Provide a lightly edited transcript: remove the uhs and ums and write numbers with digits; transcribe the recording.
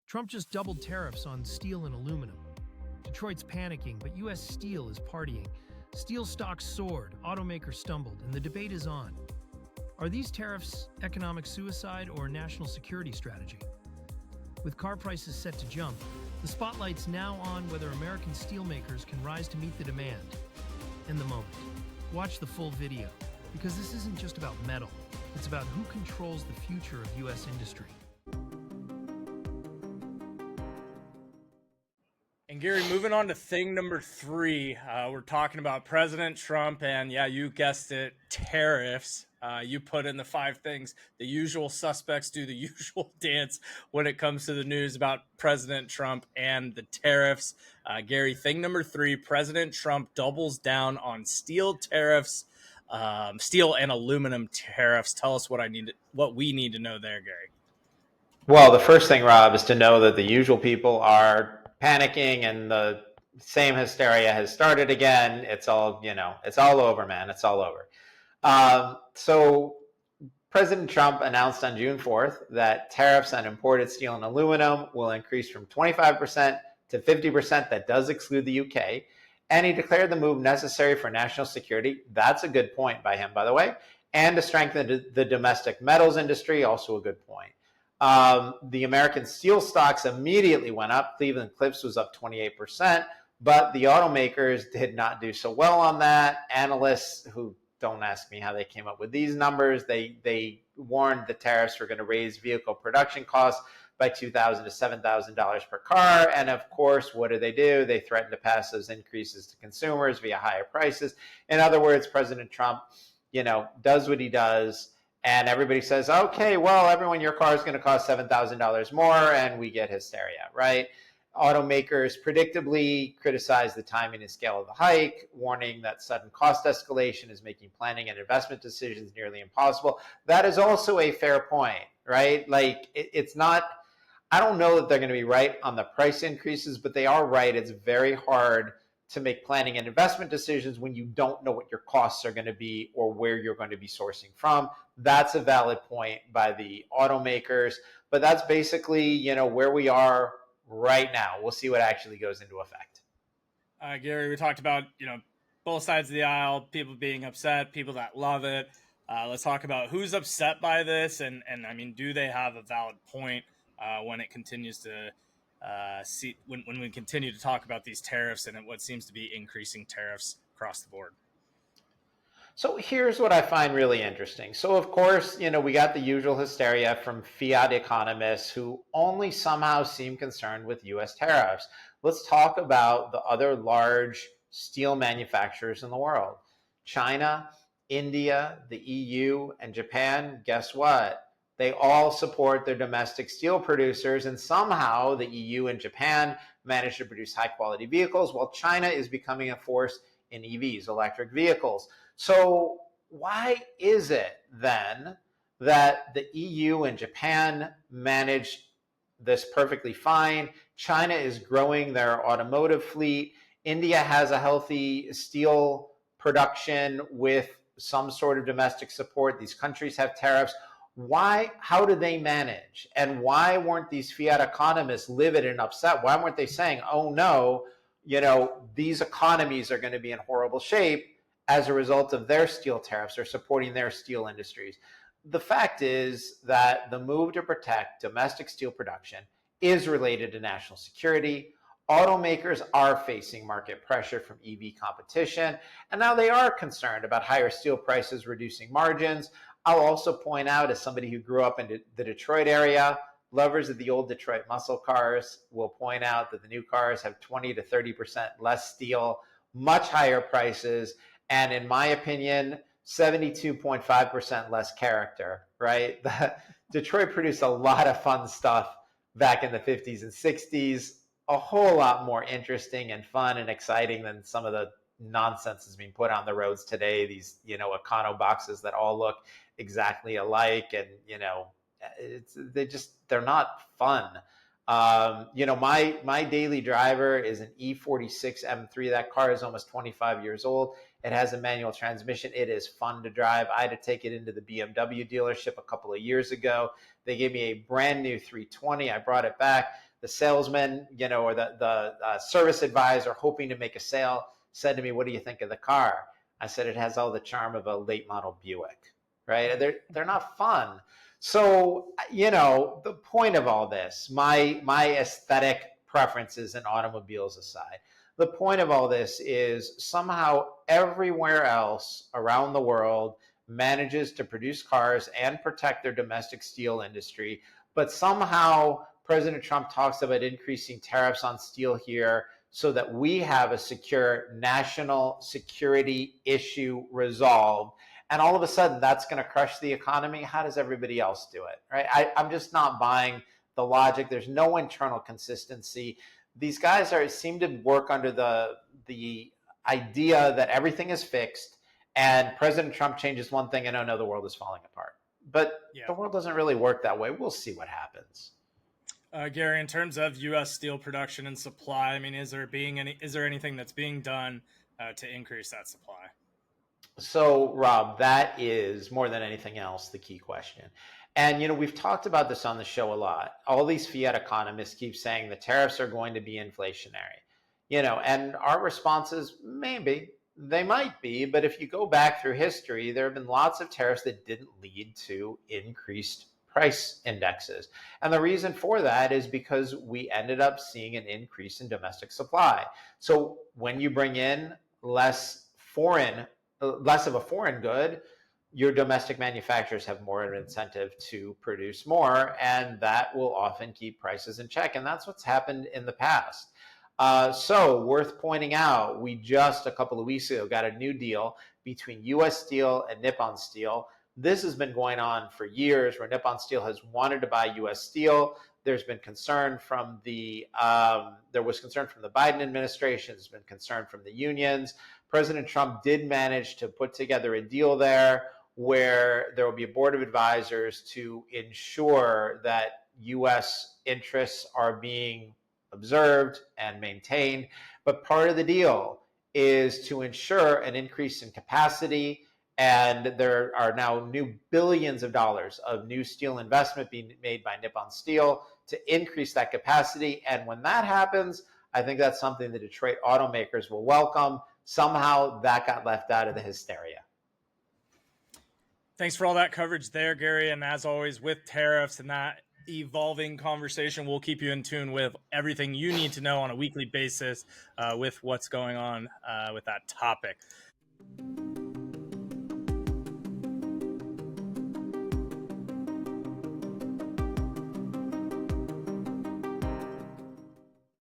Trump just doubled tariffs on steel and aluminum. Detroit's panicking, but U.S. steel is partying. Steel stocks soared, automakers stumbled, and the debate is on. Are these tariffs economic suicide or national security strategy? With car prices set to jump, the spotlight's now on whether American steelmakers can rise to meet the demand and the moment. Watch the full video, because this isn't just about metal. It's about who controls the future of U.S. industry. And Gary, moving on to thing number 3, we're talking about President Trump and, yeah, you guessed it, tariffs. You put in the 5 things the usual suspects do the usual dance when it comes to the news about President Trump and the tariffs. Gary, thing number 3, President Trump doubles down on steel tariffs, steel and aluminum tariffs. Tell us what we need to know there, Gary. Well, the first thing, Rob, is to know that the usual people are panicking and the same hysteria has started again. It's all, it's all over, man. It's all over. So President Trump announced on June 4th that tariffs on imported steel and aluminum will increase from 25% to 50%. That does exclude the UK. And he declared the move necessary for national security. That's a good point by him, by the way. And to strengthen the domestic metals industry, also a good point. The American steel stocks immediately went up. Cleveland-Cliffs was up 28%, but the automakers did not do so well on that. Analysts who don't ask me how they came up with these numbers, they warned the tariffs were going to raise vehicle production costs by $2,000 to $7,000 per car. And of course, what do? They threatened to pass those increases to consumers via higher prices. In other words, President Trump, does what he does. And everybody says, okay, well, everyone, your car is going to cost $7,000 more, and we get hysteria, right? Automakers predictably criticize the timing and scale of the hike, warning that sudden cost escalation is making planning and investment decisions nearly impossible. That is also a fair point, right? Like, it's not, I don't know that they're going to be right on the price increases, but they are right. It's very hard to make planning and investment decisions when you don't know what your costs are going to be or where you're going to be sourcing from. That's a valid point by the automakers, but that's basically, where we are right now. We'll see what actually goes into effect. Gary, we talked about, both sides of the aisle, people being upset, people that love it. Let's talk about who's upset by this. And I mean, do they have a valid point when it continues to when we continue to talk about these tariffs and what seems to be increasing tariffs across the board? So here's what I find really interesting. So of course, we got the usual hysteria from fiat economists who only somehow seem concerned with US tariffs. Let's talk about the other large steel manufacturers in the world. China, India, the EU, and Japan, guess what? They all support their domestic steel producers, and somehow the EU and Japan manage to produce high-quality vehicles, while China is becoming a force in EVs, electric vehicles. So why is it then that the EU and Japan manage this perfectly fine? China is growing their automotive fleet. India has a healthy steel production with some sort of domestic support. These countries have tariffs. Why? How do they manage? And why weren't these fiat economists livid and upset? Why weren't they saying, oh no, these economies are going to be in horrible shape as a result of their steel tariffs or supporting their steel industries? The fact is that the move to protect domestic steel production is related to national security. Automakers are facing market pressure from EV competition, and now they are concerned about higher steel prices reducing margins. I'll also point out, as somebody who grew up in the Detroit area, lovers of the old Detroit muscle cars will point out that the new cars have 20 to 30% less steel, much higher prices, and in my opinion, 72.5% less character, right? Detroit produced a lot of fun stuff back in the 50s and 60s, a whole lot more interesting and fun and exciting than some of the nonsense that's being put on the roads today. These, Econo boxes that all look exactly alike, and they're not fun. My daily driver is an E46 M3. That car is almost 25 years old. It has a manual transmission. It is fun to drive. I had to take it into the BMW dealership a couple of years ago. They gave me a brand new 320. I brought it back. the salesman, or the service advisor hoping to make a sale said to me, "What do you think of the car?" I said, "It has all the charm of a late model Buick," right? They're not fun. So, the point of all this, my aesthetic preferences in automobiles aside, the point of all this is somehow everywhere else around the world manages to produce cars and protect their domestic steel industry. But somehow President Trump talks about increasing tariffs on steel here so that we have a secure national security issue resolved. And all of a sudden, that's going to crush the economy. How does everybody else do it? Right? I'm just not buying the logic. There's no internal consistency. These guys seem to work under the idea that everything is fixed, and President Trump changes one thing, and oh no, the world is falling apart. But the world doesn't really work that way. We'll see what happens. Gary, in terms of U.S. steel production and supply, I mean, is there anything that's being done to increase that supply? So, Rob, that is more than anything else the key question. And, we've talked about this on the show a lot. All these fiat economists keep saying the tariffs are going to be inflationary, and our response is maybe they might be. But if you go back through history, there have been lots of tariffs that didn't lead to increased price indexes. And the reason for that is because we ended up seeing an increase in domestic supply. So when you bring in less of a foreign good, your domestic manufacturers have more of an incentive to produce more, and that will often keep prices in check. And that's what's happened in the past. So worth pointing out, we just a couple of weeks ago got a new deal between U.S. Steel and Nippon Steel. This has been going on for years, where Nippon Steel has wanted to buy U.S. Steel. There's been concern from there was concern from the Biden administration. There's been concern from the unions. President Trump did manage to put together a deal there where there will be a board of advisors to ensure that U.S. interests are being observed and maintained. But part of the deal is to ensure an increase in capacity. And there are now new billions of dollars of new steel investment being made by Nippon Steel to increase that capacity. And when that happens, I think that's something the Detroit automakers will welcome. Somehow that got left out of the hysteria. Thanks for all that coverage there, Gary. And as always, with tariffs and that evolving conversation, we'll keep you in tune with everything you need to know on a weekly basis with what's going on with that topic.